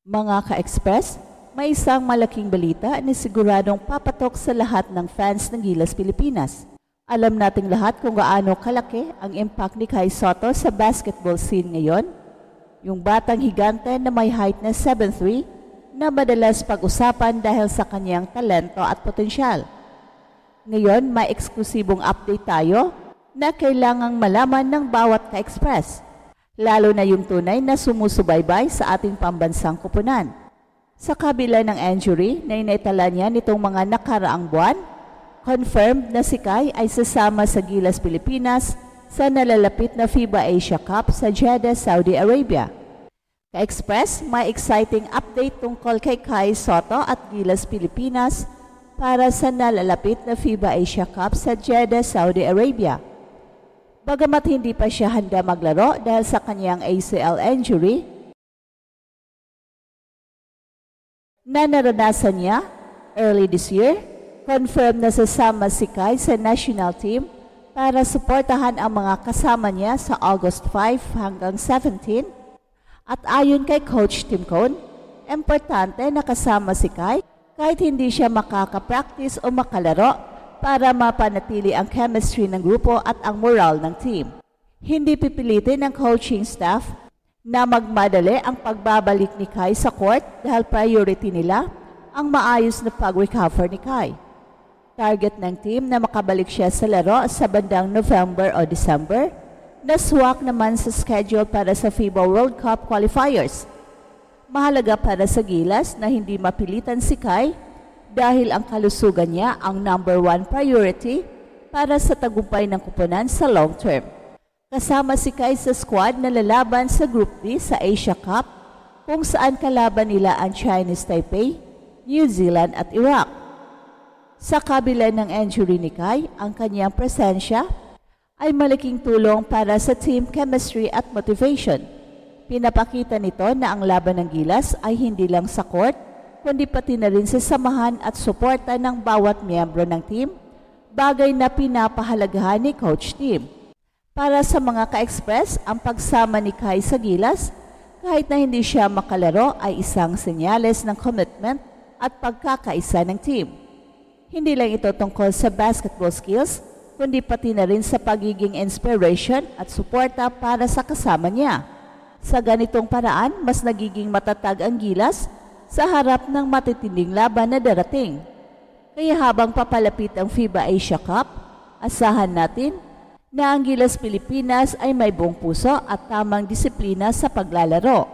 Mga ka-express, may isang malaking balita na siguradong papatok sa lahat ng fans ng Gilas Pilipinas. Alam nating lahat kung gaano kalaki ang impact ni Kai Sotto sa basketball scene ngayon. Yung batang higante na may height na 7'3" na madalas pag-usapan dahil sa kanyang talento at potensyal. Ngayon, may eksklusibong update tayo na kailangang malaman ng bawat ka-express, lalo na yung tunay na sumusubaybay sa ating pambansang kupunan. Sa kabila ng injury na inaitala niya nitong mga nakaraang buwan, confirmed na si Kai ay sasama sa Gilas Pilipinas sa nalalapit na FIBA Asia Cup sa Jeddah, Saudi Arabia. Ka-express, may exciting update tungkol kay Kai Sotto at Gilas Pilipinas para sa nalalapit na FIBA Asia Cup sa Jeddah, Saudi Arabia. Bagamat hindi pa siya handa maglaro dahil sa kanyang ACL injury na naranasan niya early this year, confirmed na sasama si Kai sa national team para suportahan ang mga kasama niya sa August 5 hanggang 17. At ayon kay Coach Tim Cone, importante na kasama si Kai kahit hindi siya makaka-practice o makalaro para mapanatili ang chemistry ng grupo at ang moral ng team. Hindi pipilitin ng coaching staff na magmadali ang pagbabalik ni Kai sa court dahil priority nila ang maayos na pag-recover ni Kai. Target ng team na makabalik siya sa laro sa bandang November o December, na swak naman sa schedule para sa FIBA World Cup qualifiers. Mahalaga para sa Gilas na hindi mapilitan si Kai dahil ang kalusugan niya ang number 1 priority para sa tagumpay ng kupunan sa long term. Kasama si Kai sa squad na lalaban sa Group D sa Asia Cup kung saan kalaban nila ang Chinese Taipei, New Zealand at Iraq. Sa kabila ng injury ni Kai, ang kanyang presensya ay malaking tulong para sa team chemistry at motivation. Pinapakita nito na ang laban ng Gilas ay hindi lang sa court, kundi pati na rin sa samahan at suporta ng bawat miyembro ng team, bagay na pinapahalagahan ni Coach Tim. Para sa mga ka-express, ang pagsama ni Kai sa Gilas, kahit na hindi siya makalaro, ay isang senyales ng commitment at pagkakaisa ng team. Hindi lang ito tungkol sa basketball skills, kundi pati na rin sa pagiging inspiration at suporta para sa kasama niya. Sa ganitong paraan, mas nagiging matatag ang Gilas sa harap ng matitinding laban na darating. Kaya habang papalapit ang FIBA Asia Cup, asahan natin na ang Gilas Pilipinas ay may buong puso at tamang disiplina sa paglalaro.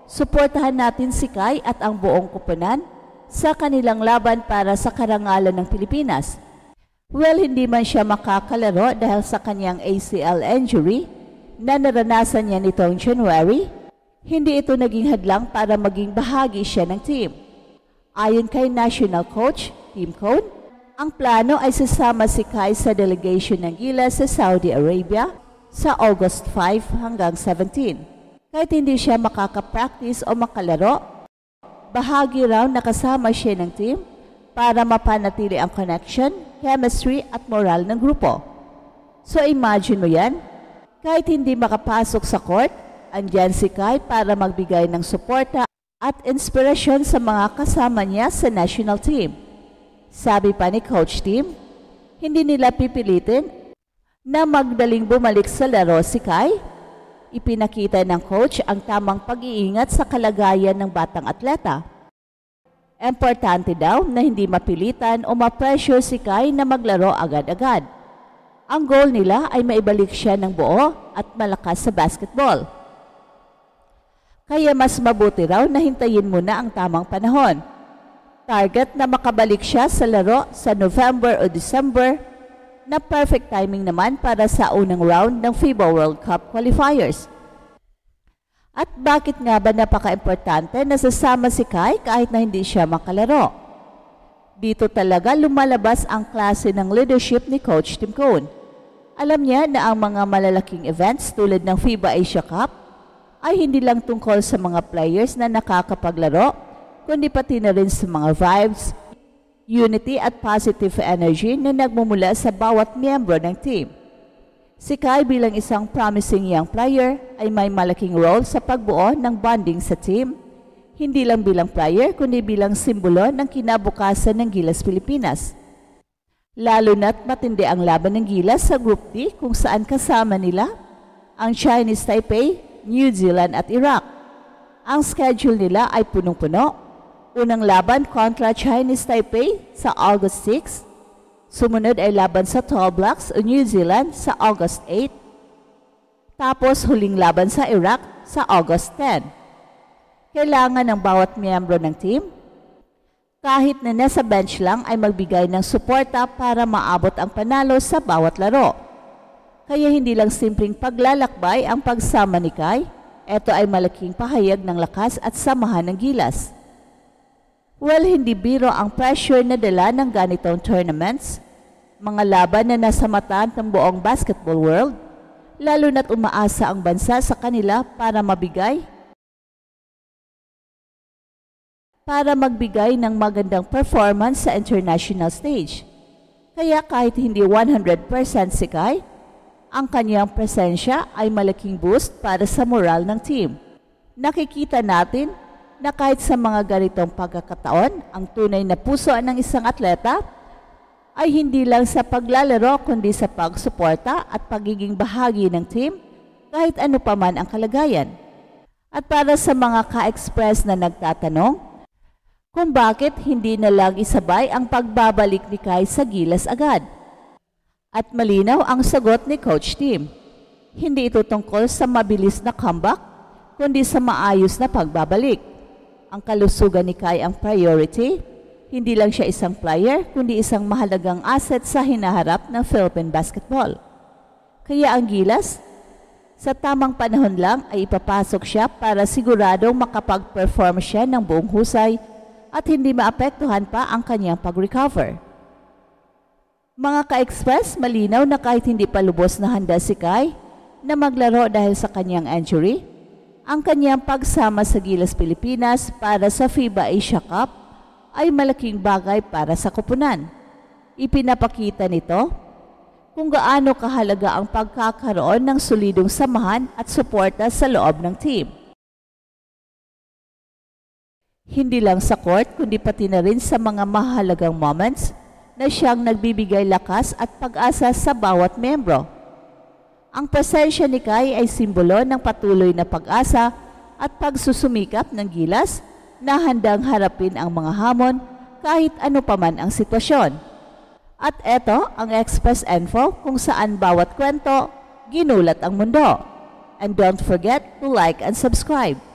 Suportahan natin si Kai at ang buong kupunan sa kanilang laban para sa karangalan ng Pilipinas. Well, hindi man siya makakalaro dahil sa kanyang ACL injury na naranasan niya nitong January, hindi ito naging hadlang para maging bahagi siya ng team. Ayon kay National Coach Tim Cone, ang plano ay sasama si Kai sa delegation ng Gilas sa Saudi Arabia sa August 5 hanggang 17. Kahit hindi siya makaka-practice o makalaro, bahagi raw nakasama siya ng team para mapanatili ang connection, chemistry at moral ng grupo. So imagine mo yan, kahit hindi makapasok sa court, andyan si Kai para magbigay ng suporta at inspirasyon sa mga kasama niya sa national team. Sabi pa ni Coach Tim, hindi nila pipilitin na magdaling bumalik sa laro si Kai. Ipinakita ng coach ang tamang pag-iingat sa kalagayan ng batang atleta. Importante daw na hindi mapilitan o ma-pressure si Kai na maglaro agad-agad. Ang goal nila ay maibalik siya ng buo at malakas sa basketball. Kaya mas mabuti raw na hintayin muna ang tamang panahon. Target na makabalik siya sa laro sa November o December, na perfect timing naman para sa unang round ng FIBA World Cup qualifiers. At bakit nga ba napaka-importante na sasama si Kai kahit na hindi siya makalaro? Dito talaga lumalabas ang klase ng leadership ni Coach Tim Cone. Alam niya na ang mga malalaking events tulad ng FIBA Asia Cup ay hindi lang tungkol sa mga players na nakakapaglaro, kundi pati na rin sa mga vibes, unity at positive energy na nagmumula sa bawat miyembro ng team. Si Kai bilang isang promising young player ay may malaking role sa pagbuo ng bonding sa team, hindi lang bilang player kundi bilang simbolo ng kinabukasan ng Gilas Pilipinas. Lalo na't matindi ang laban ng Gilas sa Group D kung saan kasama nila ang Chinese Taipei, New Zealand at Iraq. Ang schedule nila ay punong-puno. Unang laban kontra Chinese Taipei sa August 6, sumunod ay laban sa Tall Blacks o New Zealand sa August 8, tapos huling laban sa Iraq sa August 10. Kailangan ng bawat miyembro ng team, kahit na nasa bench lang ay magbigay ng suporta para maabot ang panalo sa bawat laro. Kaya hindi lang simpleng paglalakbay ang pagsama ni Kai, ito ay malaking pahayag ng lakas at samahan ng Gilas. Well, hindi biro ang pressure na dala ng ganitong tournaments, mga laban na nasa mata ng buong basketball world, lalo na't umaasa ang bansa sa kanila para magbigay ng magandang performance sa international stage. Kaya kahit hindi 100% si Kai, ang kanyang presensya ay malaking boost para sa moral ng team. Nakikita natin na kahit sa mga ganitong pagkakataon, ang tunay na puso ng isang atleta ay hindi lang sa paglalaro kundi sa pagsuporta at pagiging bahagi ng team kahit ano pa man ang kalagayan. At para sa mga ka-express na nagtatanong kung bakit hindi na lang isabay ang pagbabalik ni Kai sa Gilas agad. At malinaw ang sagot ni Coach Tim. Hindi ito tungkol sa mabilis na comeback kundi sa maayos na pagbabalik. Ang kalusugan ni Kai ang priority, hindi lang siya isang player, kundi isang mahalagang asset sa hinaharap ng Philippine basketball. Kaya ang Gilas, sa tamang panahon lang ay ipapasok siya para siguradong makapag-perform siya ng buong husay at hindi maapektuhan pa ang kanyang pag-recover. Mga ka-express, malinaw na kahit hindi pa lubos na handa si Kai na maglaro dahil sa kanyang injury, ang kanyang pagsama sa Gilas Pilipinas para sa FIBA Asia Cup ay malaking bagay para sa koponan. Ipinapakita nito kung gaano kahalaga ang pagkakaroon ng solidong samahan at suporta sa loob ng team. Hindi lang sa court kundi pati na rin sa mga mahalagang moments na siyang nagbibigay lakas at pag-asa sa bawat membro. Ang presensya ni Kai ay simbolo ng patuloy na pag-asa at pagsusumikap ng Gilas na handang harapin ang mga hamon kahit ano pa man ang sitwasyon. At eto ang Express Info kung saan bawat kwento ginulat ang mundo. And don't forget to like and subscribe.